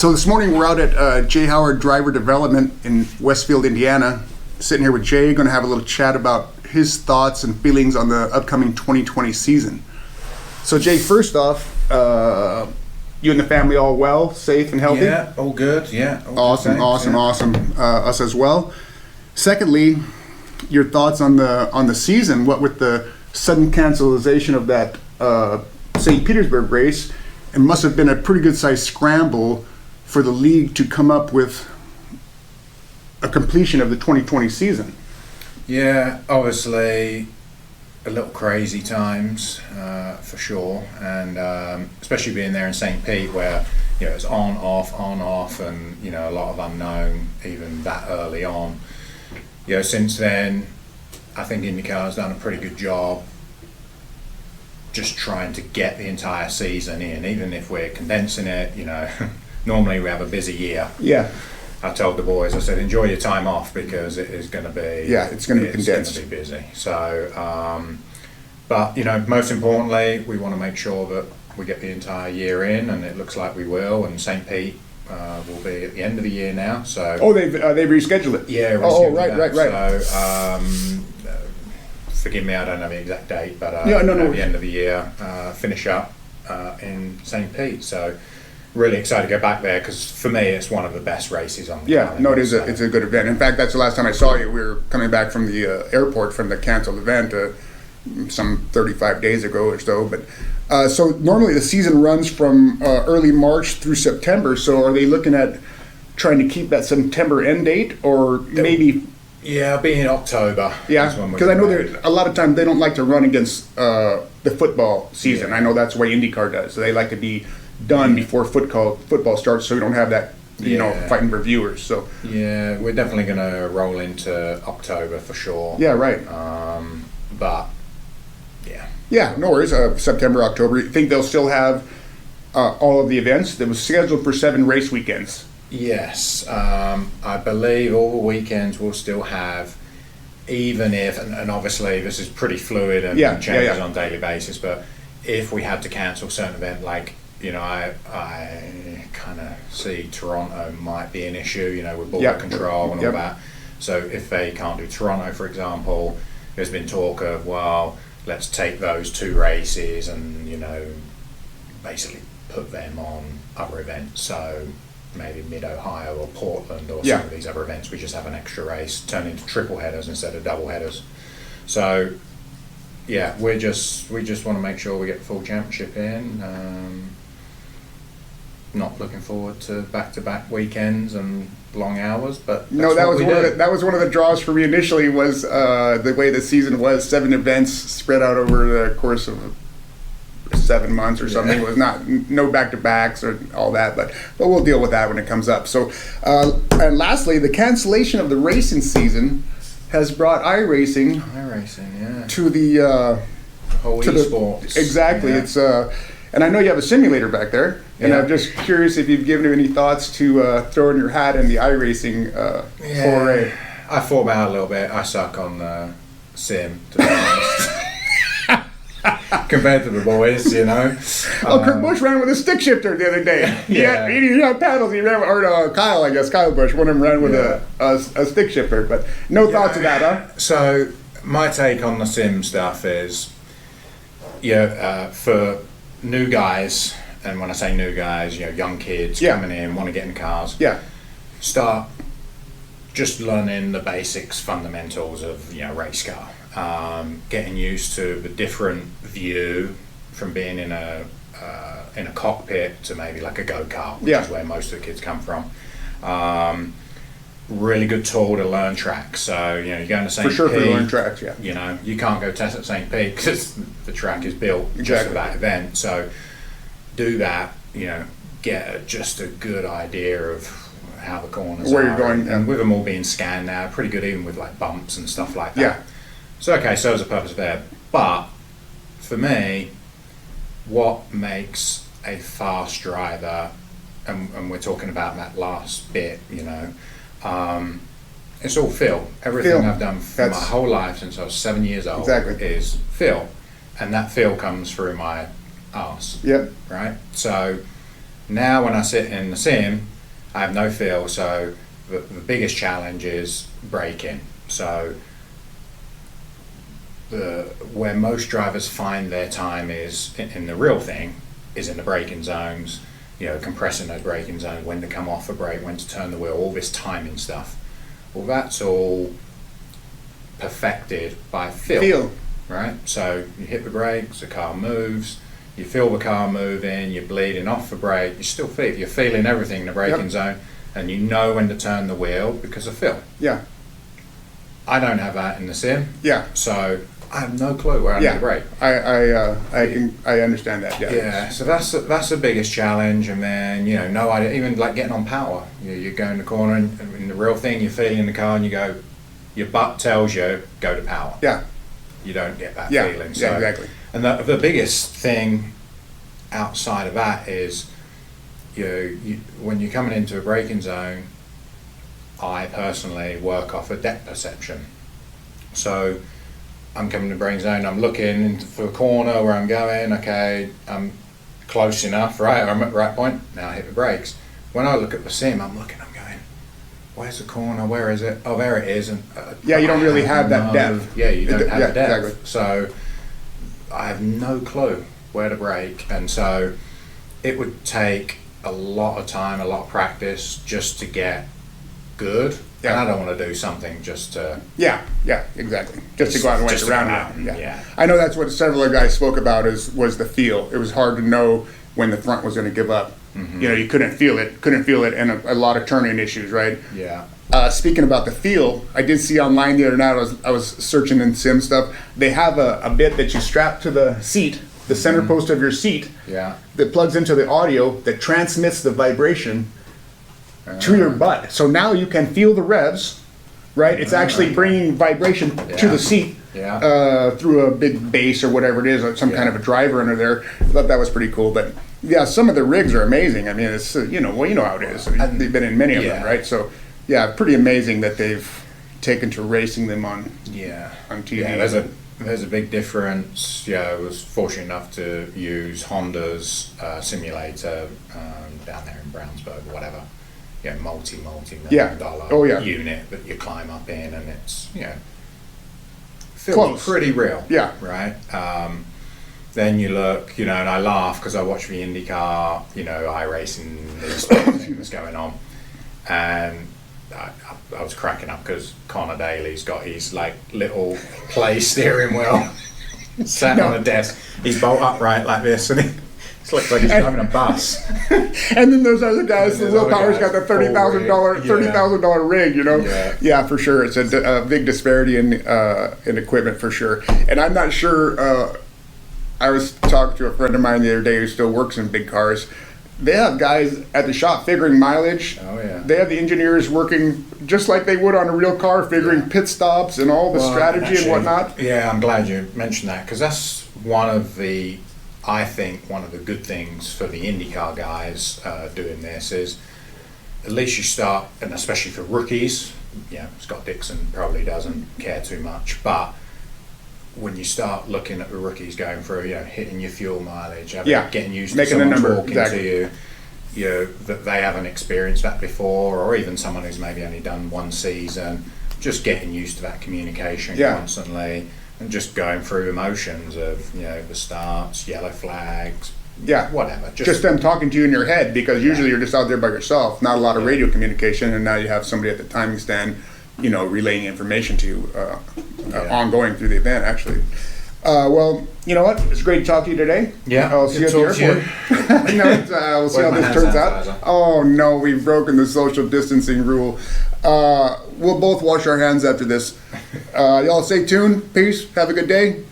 So this morning we're out at Jay Howard Driver Development in Westfield, Indiana. Sitting here with Jay, going to have a little chat about his thoughts and feelings on the upcoming 2020 season. So Jay, first off, you and the family all well, safe and healthy? Yeah, all good. Yeah. All Awesome, good, awesome, yeah. awesome. Us as well. Secondly, your thoughts on the season. What with the sudden cancellation of that St. Petersburg race, it must have been a pretty good sized scramble for the league to come up with a completion of the 2020 season. Yeah, obviously a little crazy times for sure, and especially being there in St. Pete where it's on off, and a lot of unknown even that early on. Since then, I think IndyCar's done a pretty good job just trying to get the entire season in, even if we're condensing it. Normally we have a busy year. Yeah. I told the boys, I said, enjoy your time off because it is going to be it's going to be condensed. It's going to be busy. So, but most importantly, we want to make sure that we get the entire year in, and it looks like we will. And St. Pete will be at the end of the year now. So they've rescheduled it. Yeah. Right. So forgive me, I don't know the exact date, but at the end of the year, finish up in St. Pete. So. Really excited to go back there because for me it's one of the best races on the calendar. No, it's a good event. In fact, that's the last time I saw you. We were coming back from the airport from the canceled event some 35 days ago or so. But so normally the season runs from early March through September. So are they looking at trying to keep that September end date, or maybe? Yeah, it'll be in October. Yeah, because I know a lot of times they don't like to run against the football season. Yeah. I know that's the way IndyCar does. So they like to be done before football starts, so we don't have that fighting for viewers. So we're definitely going to roll into October for sure. Yeah, right. But no worries. September, October. You think they'll still have all of the events? That was scheduled for 7 race weekends. Yes, I believe all the weekends will still have, even if, and obviously this is pretty fluid and changes on a daily basis, but if we had to cancel a certain event, like I kind of see Toronto might be an issue, with border control and all that. So if they can't do Toronto, for example, there's been talk of, well, let's take those 2 races and, basically put them on other events. So maybe Mid-Ohio or Portland or some of these other events, we just have an extra race, turn into triple headers instead of double headers. So, we just want to make sure we get the full championship in. Not looking forward to back-to-back weekends and long hours, but that was one of the draws for me initially, was the way the season was, 7 events spread out over the course of 7 months or something. It was no back-to-backs or all that, but we'll deal with that when it comes up. So, and lastly, the cancellation of the racing season has brought Iracing to the whole esports. Exactly. It's and I know you have a simulator back there, and I'm just curious if you've given it any thoughts to throwing your hat in the iRacing foray. I thought about it a little bit. I suck on sim, to be honest. Compared to the boys, Kurt Busch ran with a stick shifter the other day. He had paddles. He ran with, Kyle, I guess, Kyle Busch, one of them ran with a stick shifter. But no thoughts of that, huh? So my take on the sim stuff is, for new guys, and when I say new guys, young kids coming in, want to get in cars. Start just learning the basics, fundamentals of race car. Getting used to the different view from being in a cockpit to maybe like a go-kart, which is where most of the kids come from. Really good tool to learn tracks. So you're going to St. Pete. For sure, for learn tracks. You can't go test at St. Pete because the track is built just for that event. So do that. Get just a good idea of how the corners where are, you're going, and with them all being scanned now, pretty good even with like bumps and stuff like that. So there's a purpose there. But for me, what makes a fast driver, and we're talking about that last bit, it's all feel. Everything I've done for my whole life since I was 7 years old is feel, and that feel comes through my arse. Right. So Now when I sit in the sim, I have no feel, so the biggest challenge is braking. So where most drivers find their time is in the real thing is in the braking zones, compressing those braking zones, when to come off a brake, when to turn the wheel, all this timing stuff. Well, that's all perfected by feel. Right? So you hit the brakes, the car moves, you feel the car moving, you're bleeding off the brake, you're feeling everything in the braking zone, and you know when to turn the wheel because of feel. Yeah. I don't have that in the sim. Yeah. So I have no clue where I need to brake. I understand that. Yeah. Yeah. So that's the biggest challenge, and then no idea. Even like getting on power, you go in the corner, and in the real thing, you're feeling the car, and you go, your butt tells you go to power. Yeah. You don't get that feeling. So, yeah, exactly. And the biggest thing outside of that is, when you're coming into a braking zone, I personally work off a depth perception. So I'm coming to braking zone, I'm looking for a corner where I'm going, okay, I'm close enough, right, I'm at the right point, now I hit the brakes. When I look at the sim, I'm going, where's the corner, where is it? Oh, there it is. And you don't really have that depth. Yeah, you don't have the depth. Exactly. So I have no clue where to brake, and so it would take a lot of time, a lot of practice just to get good. Yeah. And I don't want to do something just to... Yeah, exactly. Just to go out and wait around. Yeah. I know that's what several of the guys spoke about was the feel. It was hard to know when the front was going to give up. Mm-hmm. You couldn't feel it, and a lot of turning issues, right? Yeah. Speaking about the feel, I did see online the other night, I was searching in sim stuff, they have a bit that you strap to the seat, the center post of your seat, that plugs into the audio that transmits the vibration to your butt. So now you can feel the revs, right? It's actually bringing vibration to the seat through a big bass or whatever it is, or some kind of a driver under there. I thought that was pretty cool. But yeah, some of the rigs are amazing. I mean, it's how it is. I mean, they've been in many of them, right? So yeah, pretty amazing that they've taken to racing them on TV. Yeah, there's a big difference. Yeah, I was fortunate enough to use Honda's simulator down there in Brownsburg, whatever. Multi-million dollar unit that you climb up in, and it's feels pretty real. Yeah. Right. Then you look, and I laugh because I watch the IndyCar, Iracing, this thing was going on, and I was cracking up because Connor Daly's got his little play steering wheel sat on a desk. He's bolt upright like this, and it looks like he's driving a bus. And then those other guys, Will Power's got the $30,000 rig, Yeah, for sure. It's a big disparity in equipment for sure. And I'm not sure. I was talking to a friend of mine the other day who still works in big cars. They have guys at the shop figuring mileage. Oh, yeah. They have the engineers working just like they would on a real car, figuring pit stops and all the strategy and whatnot. Yeah, I'm glad you mentioned that, because that's I think one of the good things for the IndyCar guys doing this is at least you start, and especially for rookies, Scott Dixon probably doesn't care too much, but when you start looking at the rookies going through, hitting your fuel mileage, getting used to someone talking to you, that they haven't experienced that before, or even someone who's maybe only done one season, just getting used to that communication constantly, and just going through emotions of, the starts, yellow flags, whatever. Just them talking to you in your head, because usually you're just out there by yourself, not a lot of radio communication, and now you have somebody at the timing stand, relaying information to you ongoing through the event, actually. Well, you know what? It's great to talk to you today. Yeah. I'll see you at the airport. We'll see how this turns out. Oh, no, we've broken the social distancing rule. We'll both wash our hands after this. Y'all stay tuned. Peace. Have a good day.